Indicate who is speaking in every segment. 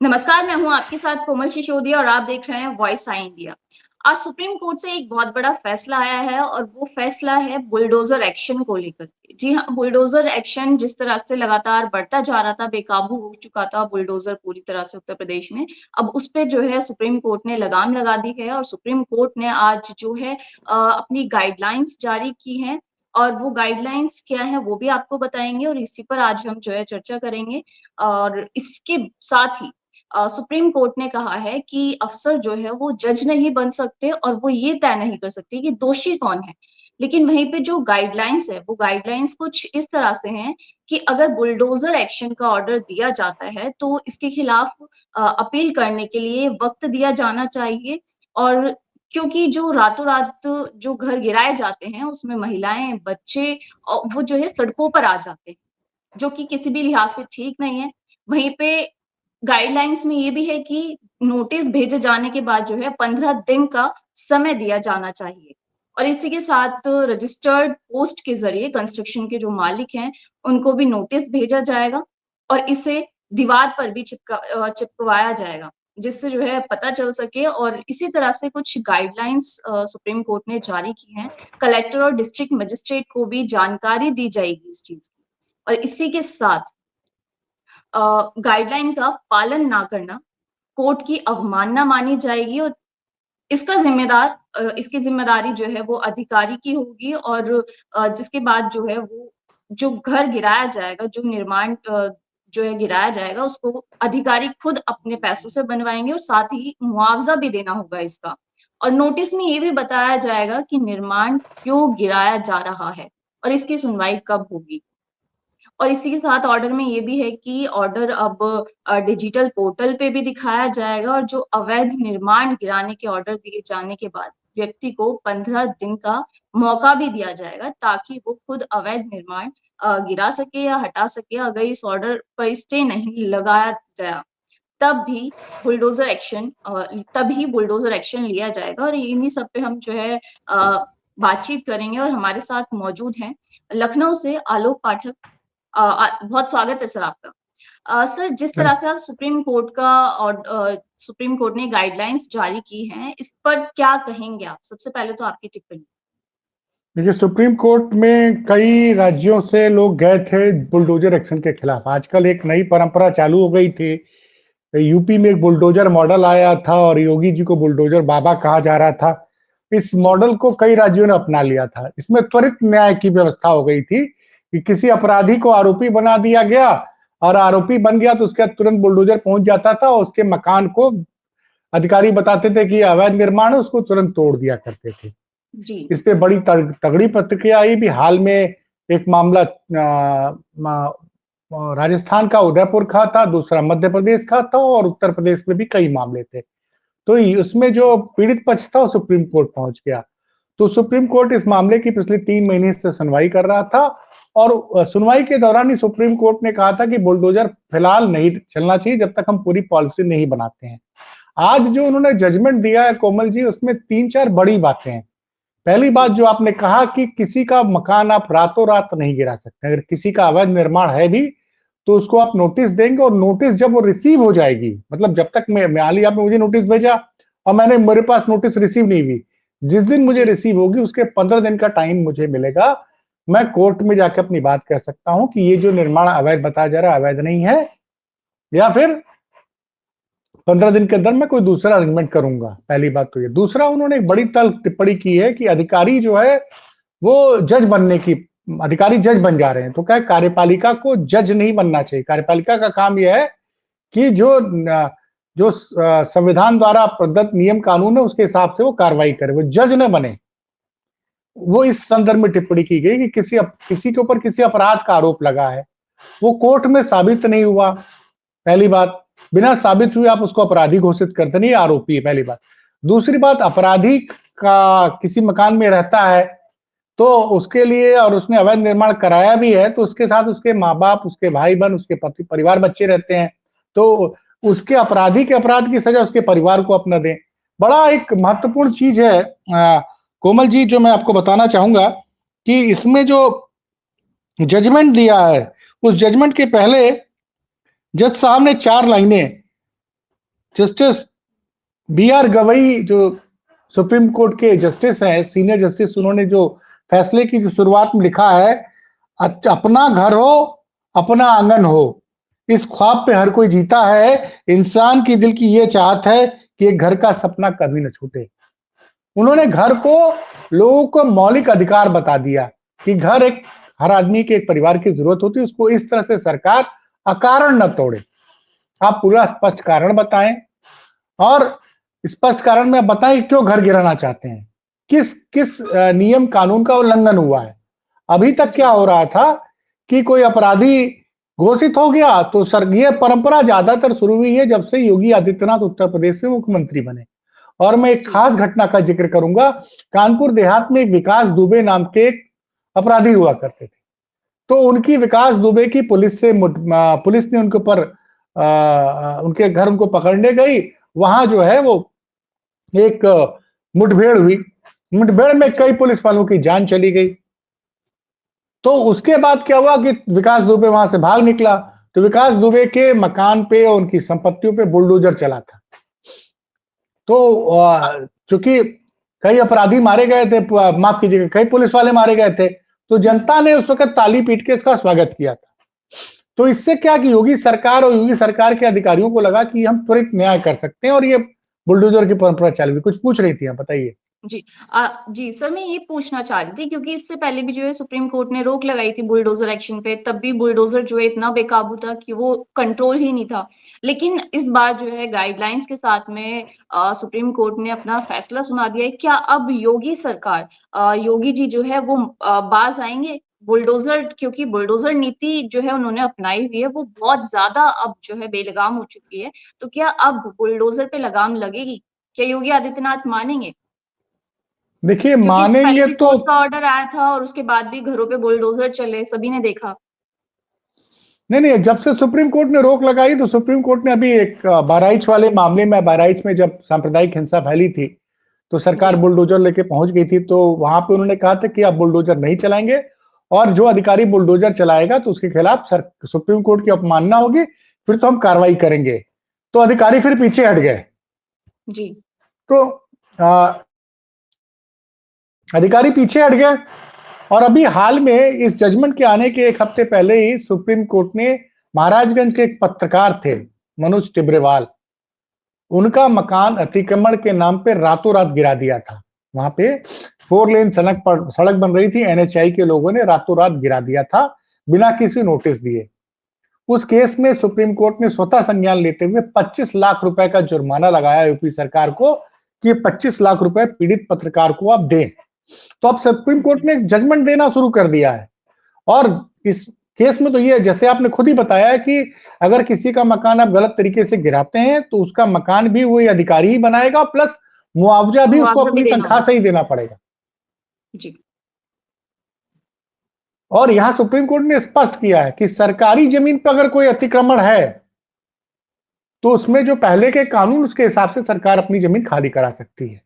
Speaker 1: नमस्कार, मैं हूँ आपके साथ कोमल सिसोदिया और आप देख रहे हैं वॉइस आई इंडिया। आज सुप्रीम कोर्ट से एक बहुत बड़ा फैसला आया है और वो फैसला है बुलडोज़र एक्शन को लेकर के। जी हाँ, बुलडोज़र एक्शन जिस तरह से लगातार बढ़ता जा रहा था, बेकाबू हो चुका था बुलडोज़र पूरी तरह से उत्तर प्रदेश में। अब उस पे जो है सुप्रीम कोर्ट ने लगाम लगा दी है और सुप्रीम कोर्ट ने आज जो है अपनी गाइडलाइंस जारी की हैं और वो गाइडलाइंस क्या हैं वो भी आपको बताएँगे और इसी पर आज हम जो है चर्चा करेंगे। और इसके साथ ही सुप्रीम कोर्ट ने कहा है कि अफ़सर जो है वो जज नहीं बन सकते और वो ये तय नहीं कर सकते कि दोषी कौन है। लेकिन वहीं पे जो गाइडलाइंस है, वो गाइडलाइंस कुछ इस तरह से हैं कि अगर बुलडोज़र एक्शन का ऑर्डर दिया जाता है, तो इसके खिलाफ अपील करने के लिए वक़्त दिया जाना चाहिए और क्योंकि जो रातों-रात जो घर गिराए जाते हैं, उसमें महिलाएँ, बच्चे वो जो है सड़कों पर आ जाते हैं, जो कि किसी भी लिहाज से ठीक नहीं है। वहीं पे गाइडलाइंस में ये भी है कि नोटिस भेजे जाने के बाद जो है 15 दिन का समय दिया जाना चाहिए और इसी के साथ रजिस्टर्ड पोस्ट के ज़रिए कंस्ट्रक्शन के जो मालिक हैं, उनको भी नोटिस भेजा जाएगा और इसे दीवार पर भी चिपकवाया जाएगा, जिससे जो है पता चल सके और इसी तरह से कुछ गाइडलाइंस सुप्रीम कोर्ट ने जारी की हैं। कलेक्टर और डिस्ट्रिक्ट मजिस्ट्रेट को भी जानकारी दी जाएगी इस चीज़ की और इसी के साथ गाइडलाइन का पालन ना करना कोर्ट की अवमानना मानी जाएगी और इसकी ज़िम्मेदारी जो है वो अधिकारी की होगी और जिसके बाद जो है वो जो घर गिराया जाएगा, जो निर्माण जो है गिराया जाएगा उसको अधिकारी खुद अपने पैसों से बनवाएँगे और साथ ही मुआवज़ा भी देना होगा इसका। और नोटिस में ये भी बताया जाएगा कि निर्माण क्यों गिराया जा रहा है और इसकी सुनवाई कब होगी। और इसी के साथ ऑर्डर में ये भी है कि ऑर्डर अब डिजिटल पोर्टल पे भी दिखाया जाएगा और जो अवैध निर्माण गिराने के ऑर्डर दिए जाने के बाद व्यक्ति को 15 दिन का मौका भी दिया जाएगा ताकि वो खुद अवैध निर्माण गिरा सके या हटा सके। अगर इस ऑर्डर पर स्टे नहीं लगाया गया, तब भी तभी बुलडोज़र एक्शन लिया जाएगा और इन्हीं सब पे हम जो है बातचीत करेंगे और हमारे साथ मौजूद हैं लखनऊ से आलोक पाठक। बहुत स्वागत है सर आपका। सर जिस तरह से आज सुप्रीम कोर्ट ने गाइडलाइंस जारी की हैं, इस पर क्या कहेंगे आप? सबसे पहले तो आपकी टिप्पणी।
Speaker 2: देखिए, सुप्रीम कोर्ट में कई राज्यों से लोग गए थे बुलडोजर एक्शन के खिलाफ। आजकल एक नई परंपरा चालू हो गई थी। यूपी में एक बुलडोजर मॉडल आया था और योगी जी को बुलडोजर बाबा कहा जा रहा था। इस
Speaker 1: जी,
Speaker 2: मॉडल को कई राज्यों ने अपना लिया था। इसमें त्वरित न्याय की व्यवस्था हो गई थी कि किसी अपराधी को आरोपी बना दिया गया और आरोपी बन गया तो उसके बाद तुरंत बुलडोजर पहुंच जाता था और उसके मकान को अधिकारी बताते थे कि अवैध निर्माण है, उसको तुरंत तोड़ दिया करते थे।
Speaker 1: जी,
Speaker 2: इस पे बड़ी तगड़ी प्रतिक्रिया आई भी। हाल में एक मामला राजस्थान का उदयपुर का था, दूसरा मध्य प्रदेश का था और उत्तर प्रदेश में भी कई मामले थे। तो उसमें जो पीड़ित पक्ष था वो सुप्रीम कोर्ट पहुंच गया। तो सुप्रीम कोर्ट इस मामले की पिछले 3 महीने से सुनवाई कर रहा था और सुनवाई के दौरान ही सुप्रीम कोर्ट ने कहा था कि बुलडोजर फिलहाल नहीं चलना चाहिए जब तक हम पूरी पॉलिसी नहीं बनाते हैं। आज जो उन्होंने जजमेंट दिया है कोमल जी, उसमें 3-4 बड़ी बातें हैं। पहली बात
Speaker 1: जी,
Speaker 2: जो आपने कहा कि किसी का मकान आप रातों रात नहीं गिरा सकते। अगर किसी का अवैध निर्माण है भी तो उसको आप नोटिस देंगे और नोटिस जब वो रिसीव हो जाएगी, मतलब जब तक मैं मान ली आपने मुझे नोटिस भेजा और मेरे पास नोटिस रिसीव नहीं हुई, जिस दिन मुझे
Speaker 1: जी,
Speaker 2: रिसीव होगी उसके 15 दिन का टाइम मुझे मिलेगा। मैं कोर्ट में जाकर अपनी बात कह सकता हूं कि ये जो निर्माण अवैध बताया जा रहा है अवैध नहीं है, या फिर 15 दिन के अंदर मैं कोई दूसरा अरेंजमेंट करूंगा। पहली बात तो ये। दूसरा, उन्होंने एक बड़ी तल्ख टिप्पणी की है कि अधिकारी जो है वो जज बनने की, अधिकारी जज बन जा रहे हैं। तो क्या है, कार्यपालिका को जज नहीं बनना चाहिए। कार्यपालिका का काम यह है कि जो संविधान द्वारा प्रदत्त नियम कानून है उसके हिसाब से वो कार्रवाई करे, वो जज न बने। वो इस संदर्भ में टिप्पणी की गई कि किसी के ऊपर किसी अपराध का आरोप लगा है, वो कोर्ट में साबित नहीं हुआ। पहली बात, बिना साबित हुए आप उसको अपराधी घोषित करते नहीं, आरोपी है, पहली बात। दूसरी बात, अपराधी का किसी मकान में रहता है तो उसके लिए, और उसने अवैध निर्माण कराया भी है, तो उसके साथ उसके माँ बाप, उसके भाई बहन, उसके पति परिवार, बच्चे रहते हैं। तो उसके अपराधी के अपराध की सजा उसके परिवार को अपना दें। बड़ा एक महत्वपूर्ण चीज है कोमल जी, जो मैं आपको बताना चाहूंगा कि इसमें जो जजमेंट दिया है, उस जजमेंट के पहले जज साहब ने 4 लाइनें जस्टिस बी आर गवई जो सुप्रीम कोर्ट के जस्टिस हैं, सीनियर जस्टिस, उन्होंने जो फैसले की जो शुरुआत में लिखा है, अपना घर हो, अपना आंगन हो, इस ख्वाब पे हर कोई जीता है, इंसान की दिल की ये चाहत है कि एक घर का सपना कभी न छूटे। उन्होंने घर को लोगों को मौलिक अधिकार बता दिया कि घर एक हर आदमी के एक परिवार की जरूरत होती है, उसको इस तरह से सरकार अकारण न तोड़े। आप पूरा स्पष्ट कारण बताएं और स्पष्ट कारण में बताएं क्यों घर गिराना चाहते हैं, किस किस नियम कानून का उल्लंघन हुआ है। अभी तक क्या हो रहा था कि कोई अपराधी घोषित हो गया तो सर, ये परंपरा ज्यादातर शुरू हुई है जब से योगी आदित्यनाथ उत्तर प्रदेश से मुख्यमंत्री बने। और मैं एक
Speaker 1: जी,
Speaker 2: खास घटना का जिक्र करूंगा। कानपुर देहात में एक विकास दुबे नाम के एक अपराधी हुआ करते थे। तो उनकी विकास दुबे की पुलिस ने उनके ऊपर उनके घर उनको पकड़ने गई। वहां जो है वो एक मुठभेड़ हुई। मुठभेड़ में
Speaker 1: जी,
Speaker 2: कई पुलिस वालों की जान चली गई। तो उसके बाद क्या हुआ कि विकास दुबे वहां से भाग निकला। तो विकास दुबे के मकान पे और उनकी संपत्तियों पे बुलडोजर चला था। तो चूंकि कई अपराधी मारे गए थे, माफ कीजिएगा, कई पुलिस वाले मारे गए थे, तो जनता ने उस वक्त ताली पीट के इसका स्वागत किया था। तो इससे क्या कि योगी सरकार और योगी सरकार के अधिकारियों को लगा कि हम त्वरित न्याय कर सकते हैं और ये बुलडोजर की परंपरा चालू हुई। कुछ पूछ रही थी आप, बताइए।
Speaker 1: जी। जी सर, मैं ये पूछना चाह रही थी क्योंकि इससे पहले भी जो है सुप्रीम कोर्ट ने रोक लगाई थी बुलडोजर एक्शन पे, तब भी बुलडोजर जो है इतना बेकाबू था कि वो कंट्रोल ही नहीं था। लेकिन इस बार जो है गाइडलाइंस के साथ में सुप्रीम कोर्ट ने अपना फैसला सुना दिया है। क्या अब योगी सरकार, योगी जी जो है वो बाज आएंगे? बुलडोजर, क्योंकि बुलडोजर नीति जो है उन्होंने अपनाई हुई है वो बहुत ज्यादा अब जो है बेलगाम हो चुकी है। तो क्या अब बुलडोजर पे लगाम लगेगी? क्या योगी आदित्यनाथ मानेंगे?
Speaker 2: देखिए,
Speaker 1: क्योंकि इससे पहले
Speaker 2: मानेंगे
Speaker 1: भी
Speaker 2: तो
Speaker 1: कोर्ट का ऑर्डर आया था और उसके बाद भी घरों पे बुलडोजर चले, सभी ने देखा।
Speaker 2: नहीं नहीं, जब से सुप्रीम कोर्ट ने रोक लगाई तो सुप्रीम कोर्ट ने अभी एक बहराइच वाले मामले में, बहराइच में जब सांप्रदायिक हिंसा फैली थी तो सरकार
Speaker 1: जी,
Speaker 2: बुलडोजर लेके पहुंच गई थी। तो वहां पे उन्होंने कहा था कि आप बुलडोजर नहीं चलाएंगे और जो अधिकारी बुलडोजर चलाएगा तो उसके खिलाफ सुप्रीम कोर्ट की अवमानना होगी, फिर तो हम कार्रवाई करेंगे। तो अधिकारी फिर पीछे हट गए।
Speaker 1: जी,
Speaker 2: तो अधिकारी पीछे हट गए और अभी हाल में इस जजमेंट के आने के एक हफ्ते पहले ही सुप्रीम कोर्ट ने महाराजगंज के एक पत्रकार थे, मनोज टिब्रेवाल, उनका मकान अतिक्रमण के नाम पे रातों रात गिरा दिया था। वहां पे 4 लेन सड़क बन रही थी, एनएचआई के लोगों ने रातों रात गिरा दिया था बिना किसी नोटिस दिए। उस केस में सुप्रीम कोर्ट ने स्वतः संज्ञान लेते हुए 25 लाख रुपए का जुर्माना लगाया यूपी सरकार को कि 25 लाख रुपए पीड़ित पत्रकार को आप दें। तो अब सुप्रीम कोर्ट ने जजमेंट देना शुरू कर दिया है। और इस केस में तो ये, जैसे आपने खुद ही बताया कि अगर किसी का मकान आप गलत तरीके से गिराते हैं तो उसका मकान भी वही अधिकारी ही बनाएगा, प्लस मुआवजा भी उसको
Speaker 1: मुआवजा भी
Speaker 2: अपनी
Speaker 1: देना
Speaker 2: तनख्वाह
Speaker 1: होगा।
Speaker 2: से ही देना पड़ेगा।
Speaker 1: जी,
Speaker 2: और यहां सुप्रीम कोर्ट ने स्पष्ट किया है कि सरकारी जमीन पर अगर कोई अतिक्रमण है तो उसमें जो पहले के कानून, उसके हिसाब से सरकार अपनी जमीन खाली करा सकती है।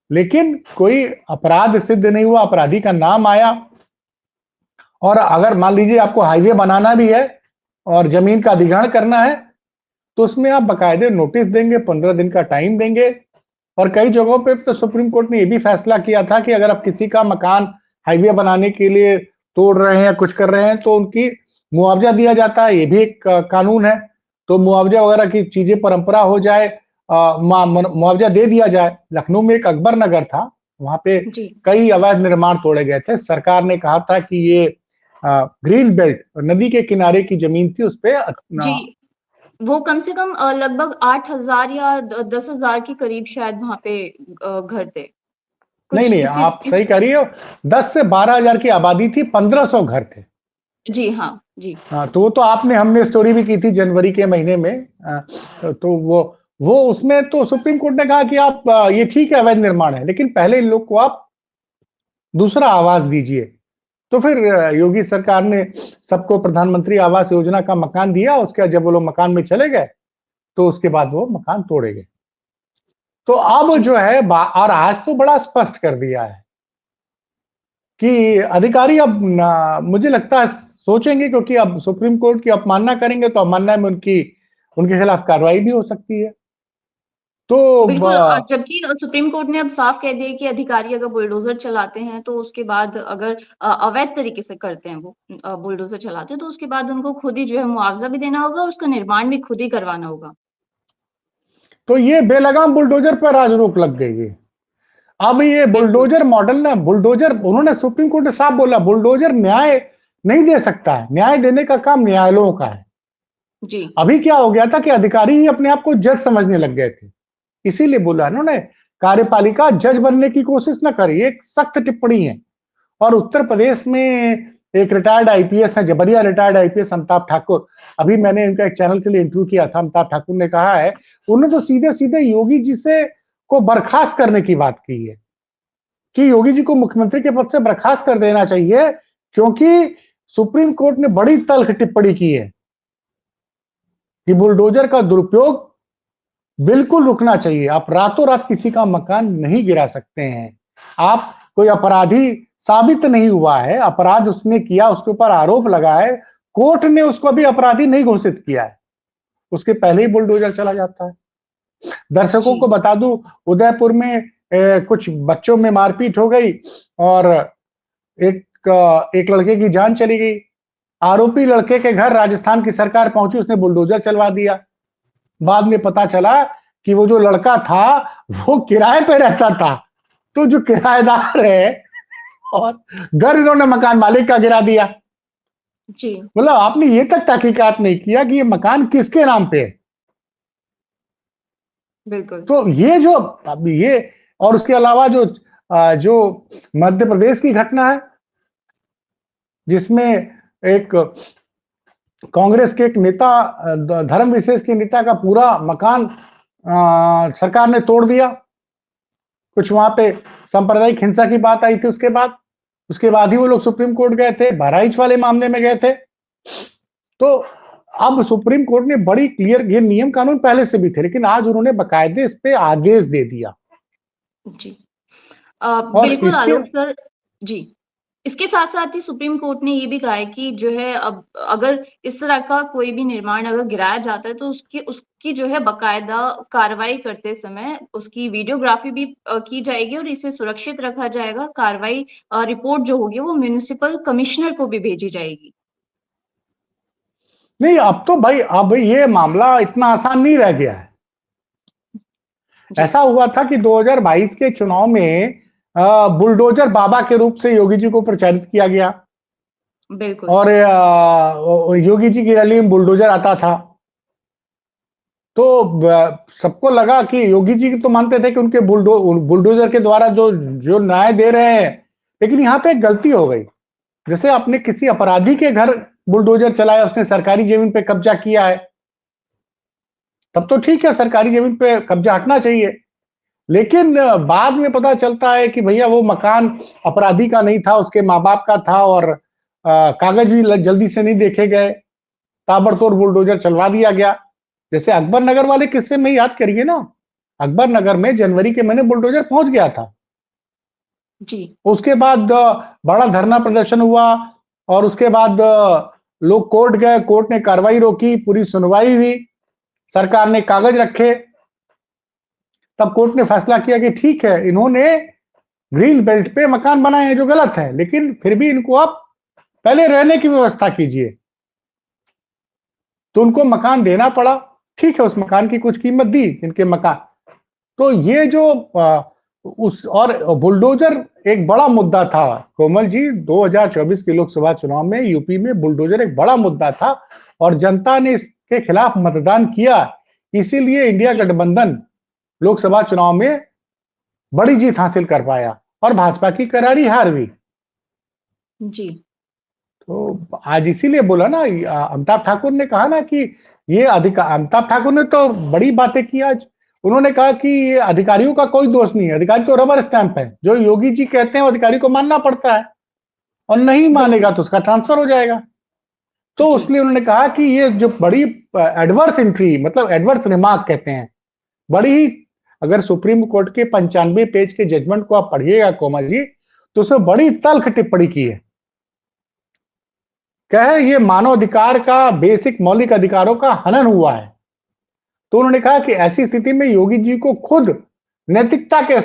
Speaker 2: लेकिन कोई अपराध सिद्ध नहीं हुआ, अपराधी का नाम आया, और अगर मान लीजिए आपको हाईवे बनाना भी है और जमीन का अधिग्रहण करना है तो उसमें आप बकायदे नोटिस देंगे, 15 दिन का टाइम देंगे। और कई जगहों पे तो सुप्रीम कोर्ट ने यह भी फैसला किया था कि अगर आप किसी का मकान हाईवे बनाने के लिए तोड़ रहे हैं या कुछ कर रहे हैं तो उनकी मुआवजा दिया जाता है, ये भी एक कानून है। तो मुआवजा वगैरह की चीजें परंपरा हो जाए, मुआवजा दे दिया जाए। लखनऊ में एक अकबर नगर था, वहां पे
Speaker 1: जी,
Speaker 2: कई अवैध निर्माण तोड़े गए थे। सरकार ने कहा था कि ये ग्रीन बेल्ट, नदी के किनारे की जमीन थी, उस पे
Speaker 1: जी। वो कम से कम लगभग 8,000 या 10,000 के करीब शायद वहां पे घर थे।
Speaker 2: नहीं
Speaker 1: कुछ
Speaker 2: नहीं,
Speaker 1: इसी
Speaker 2: आप सही कह रही हो। 10 से 12 हजार की आबादी थी, 1500 घर थे।
Speaker 1: जी, हाँ, जी,
Speaker 2: हाँ, तो वो तो आपने, हमने स्टोरी भी की थी जनवरी के महीने में। तो वो उसमें तो सुप्रीम कोर्ट ने कहा कि आप ये ठीक है, अवैध निर्माण है, लेकिन पहले इन लोग को आप दूसरा आवास दीजिए। तो फिर योगी सरकार ने सबको प्रधानमंत्री आवास योजना का मकान दिया। उसके बाद जब वो लोग मकान में चले गए तो उसके बाद वो मकान तोड़े गए। तो अब
Speaker 1: जी,
Speaker 2: जो है और आज तो बड़ा स्पष्ट कर दिया है कि अधिकारी अब मुझे लगता है सोचेंगे, क्योंकि अब सुप्रीम कोर्ट की अवमानना करेंगे तो अवमानना में उनकी उनके खिलाफ कार्रवाई भी हो सकती है। तो
Speaker 1: बिल्कुल, और जबकि सुप्रीम कोर्ट ने अब साफ कह दिया कि अधिकारी अगर बुलडोजर चलाते हैं तो उसके बाद अगर अवैध तरीके से करते हैं वो बुलडोजर चलाते हैं तो उसके बाद उनको खुद ही जो है मुआवजा भी देना होगा और उसका निर्माण भी खुद ही करवाना होगा।
Speaker 2: तो ये बेलगाम बुलडोजर पर आज रोक लग गई है। अब ये
Speaker 1: बिल्कुल।
Speaker 2: बुलडोजर मॉडल ना, बुलडोजर, उन्होंने सुप्रीम कोर्ट ने साफ बोला बुलडोजर न्याय नहीं दे सकता है, न्याय देने का काम न्यायालयों का है।
Speaker 1: जी।
Speaker 2: अभी क्या हो गया था कि अधिकारी ही अपने आप को जज समझने लग गए थे, इसीलिए बोला उन्होंने कार्यपालिका जज बनने की कोशिश न करे, एक सख्त टिप्पणी है। और उत्तर प्रदेश में एक रिटायर्ड आईपीएस है, जबरिया रिटायर्ड आईपीएस अमिताभ ठाकुर, अभी मैंने इनका एक चैनल के लिए इंटरव्यू किया था। अमिताभ ठाकुर ने कहा है, उन्होंने तो सीधे सीधे योगी जी से को बर्खास्त करने की बात की है कि योगी जी को मुख्यमंत्री के पद से बर्खास्त कर देना चाहिए, क्योंकि सुप्रीम कोर्ट ने बड़ी तल्ख टिप्पणी की है कि बुलडोजर का दुरुपयोग बिल्कुल रुकना चाहिए। आप रातों रात किसी का मकान नहीं गिरा सकते हैं। आप कोई अपराधी साबित नहीं हुआ है, अपराध उसने किया, उसके ऊपर आरोप लगा है, कोर्ट ने उसको अभी अपराधी नहीं घोषित किया है, उसके पहले ही बुलडोजर चला जाता है। दर्शकों को
Speaker 1: जी।
Speaker 2: बता दूं, उदयपुर में कुछ बच्चों में मारपीट हो गई और एक लड़के की जान चली गई। आरोपी लड़के के घर राजस्थान की सरकार पहुंची, उसने बुलडोजर चलवा दिया। बाद में पता चला कि वो जो लड़का था वो किराए पे रहता था, तो जो किराएदार है, और घर इन्होंने मकान मालिक का गिरा दिया।
Speaker 1: जी।
Speaker 2: मतलब आपने ये तक तहकीकात नहीं किया कि ये मकान किसके नाम पे है।
Speaker 1: बिल्कुल।
Speaker 2: तो ये जो अब ये, और उसके अलावा जो मध्य प्रदेश की घटना है, जिसमें एक कांग्रेस के एक नेता, धर्म विशेष के नेता का पूरा मकान सरकार ने तोड़ दिया। कुछ वहां पे सांप्रदायिक हिंसा की बात आई थी, उसके बाद ही वो लोग सुप्रीम कोर्ट गए थे, बहराइच वाले मामले में गए थे। तो अब सुप्रीम कोर्ट ने बड़ी क्लियर, ये नियम कानून पहले से भी थे, लेकिन आज उन्होंने बकायदे इस पे आदेश दे दिया।
Speaker 1: जी।
Speaker 2: और
Speaker 1: बिल्कुल
Speaker 2: इसके
Speaker 1: आलोक सर। जी। इसके साथ-साथ ही सुप्रीम कोर्ट ने ये भी कहा है कि जो है अब अगर इस तरह का कोई भी निर्माण अगर गिराया जाता है तो उसकी उसकी जो है बाकायदा कार्रवाई करते समय उसकी वीडियोग्राफी भी की जाएगी और इसे सुरक्षित रखा जाएगा। कार्रवाई रिपोर्ट जो होगी वो म्युनिसिपल कमिश्नर को भी भेजी जाएगी।
Speaker 2: नहीं, अब तो भाई अब ये मामला इतना आसान नहीं रह गया है।
Speaker 1: जी।
Speaker 2: ऐसा हुआ था कि 2022 के चुनाव में बुलडोजर बाबा के रूप से योगी जी को प्रचारित किया गया
Speaker 1: बिल्कुल।
Speaker 2: और योगी जी की रैली में बुलडोजर आता था। तो सबको लगा कि योगी जी तो मानते थे कि उनके बुलडोजर के द्वारा जो जो न्याय दे रहे हैं, लेकिन यहाँ पे एक गलती हो गई। जैसे आपने किसी अपराधी के घर बुलडोजर चलाया, उसने सरकारी जमीन पे कब्जा किया है, तब तो ठीक है, सरकारी जमीन पे कब्जा हटना चाहिए। लेकिन बाद में पता चलता है कि भैया वो मकान अपराधी का नहीं था, उसके माँ बाप का था, और कागज भी जल्दी से नहीं देखे गए, ताबड़तोड़ बुलडोजर चलवा दिया गया। जैसे अकबर नगर वाले किस्से में याद करिए ना, अकबर नगर में जनवरी के महीने बुलडोजर पहुंच गया था।
Speaker 1: जी।
Speaker 2: उसके बाद बड़ा धरना प्रदर्शन हुआ और उसके बाद लोग कोर्ट गए, कोर्ट ने कार्रवाई रोकी, पूरी सुनवाई हुई, सरकार ने कागज रखे, तब कोर्ट ने फैसला किया कि ठीक है, इन्होंने ग्रीन बेल्ट पे मकान बनाए हैं जो गलत है, लेकिन फिर भी इनको आप पहले रहने की व्यवस्था कीजिए। तो उनको मकान देना पड़ा, ठीक है, उस मकान की कुछ कीमत दी इनके मकान। तो ये जो उस और बुलडोजर एक बड़ा मुद्दा था कोमल जी, 2024 के लोकसभा चुनाव में यूपी में बुलडोजर एक बड़ा मुद्दा था और जनता ने इसके खिलाफ मतदान किया। इसीलिए इंडिया
Speaker 1: जी।
Speaker 2: गठबंधन लोकसभा चुनाव में बड़ी जीत हासिल कर पाया और भाजपा की करारी हार हुई।
Speaker 1: जी।
Speaker 2: तो आज इसीलिए बोला ना, अमिताभ ठाकुर ने कहा ना कि ये अधिकार, अमिताभ ठाकुर ने तो बड़ी बातें की आज। उन्होंने कहा कि ये अधिकारियों का कोई दोष नहीं है, अधिकारी तो रबर स्टैंप है, जो योगी जी कहते हैं वो अधिकारी को मानना पड़ता है, और नहीं मानेगा
Speaker 1: बिल्कुल।
Speaker 2: तो उसका ट्रांसफर हो जाएगा। तो
Speaker 1: जी।
Speaker 2: इसलिए उन्होंने कहा कि ये जो बड़ी एडवर्स एंट्री, मतलब एडवर्स रिमार्क कहते हैं, बड़ी ही, अगर सुप्रीम कोर्ट के 95 पेज के जजमेंट को आप पढ़िएगा कोमल जी, तो उसमें बड़ी तल्ख टिप्पणी की है। क्या है, ये मानव अधिकार का, बेसिक मौलिक अधिकारों का हनन हुआ है। तो उन्होंने कहा कि ऐसी स्थिति में योगी जी को खुद नैतिकता के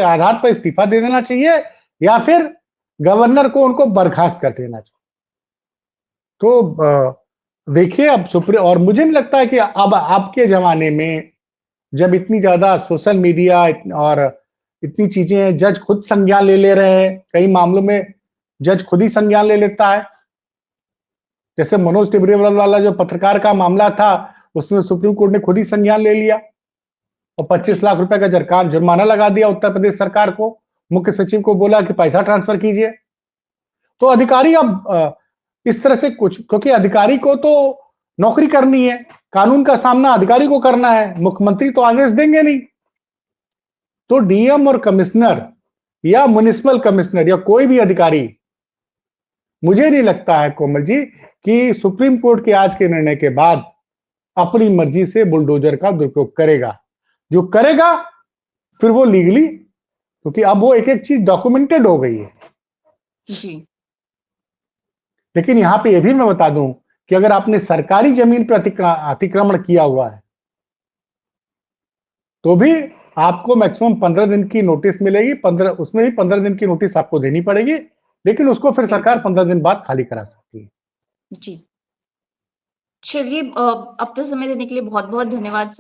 Speaker 2: आधार पर इस्तीफा दे देना चाहिए या फिर गवर्नर को उनको बर्खास्त कर देना चाहिए। तो देखिए अब सुप्रीम, और मुझे नहीं लगता है कि अब आपके जमाने में जब इतनी ज्यादा सोशल मीडिया और इतनी चीजें हैं, जज खुद संज्ञान ले रहे हैं, कई मामलों में जज खुद ही संज्ञान ले लेता है। जैसे मनोज टिब्रेवाल वाला जो पत्रकार का मामला था, उसमें सुप्रीम कोर्ट ने खुद ही संज्ञान ले लिया और 25 लाख रुपए का जुर्माना लगा दिया उत्तर प्रदेश सरकार को। मुख्य सचिव को बोला कि पैसा ट्रांसफर कीजिए। तो अधिकारी अब इस तरह से कुछ, क्योंकि अधिकारी को तो नौकरी करनी है, कानून का सामना अधिकारी को करना है, मुख्यमंत्री तो आदेश देंगे नहीं। तो डीएम और कमिश्नर या म्युनिसिपल कमिश्नर या कोई भी अधिकारी, मुझे नहीं लगता है कोमल जी कि सुप्रीम कोर्ट के आज के निर्णय के बाद अपनी मर्जी से बुलडोजर का दुरुपयोग करेगा। जो करेगा फिर वो लीगली, क्योंकि अब वो एक एक चीज डॉक्यूमेंटेड हो गई है।
Speaker 1: जी।
Speaker 2: लेकिन यहां पे ये भी मैं बता दूं कि अगर आपने सरकारी जमीन पर अतिक्रमण किया हुआ है तो भी आपको मैक्सिमम 15 दिन की नोटिस मिलेगी। 15, उसमें भी 15 दिन की नोटिस आपको देनी पड़ेगी, लेकिन उसको फिर सरकार 15 दिन बाद खाली करा सकती है।
Speaker 1: जी। चलिए अब तक समय देने के लिए बहुत-बहुत धन्यवाद सर।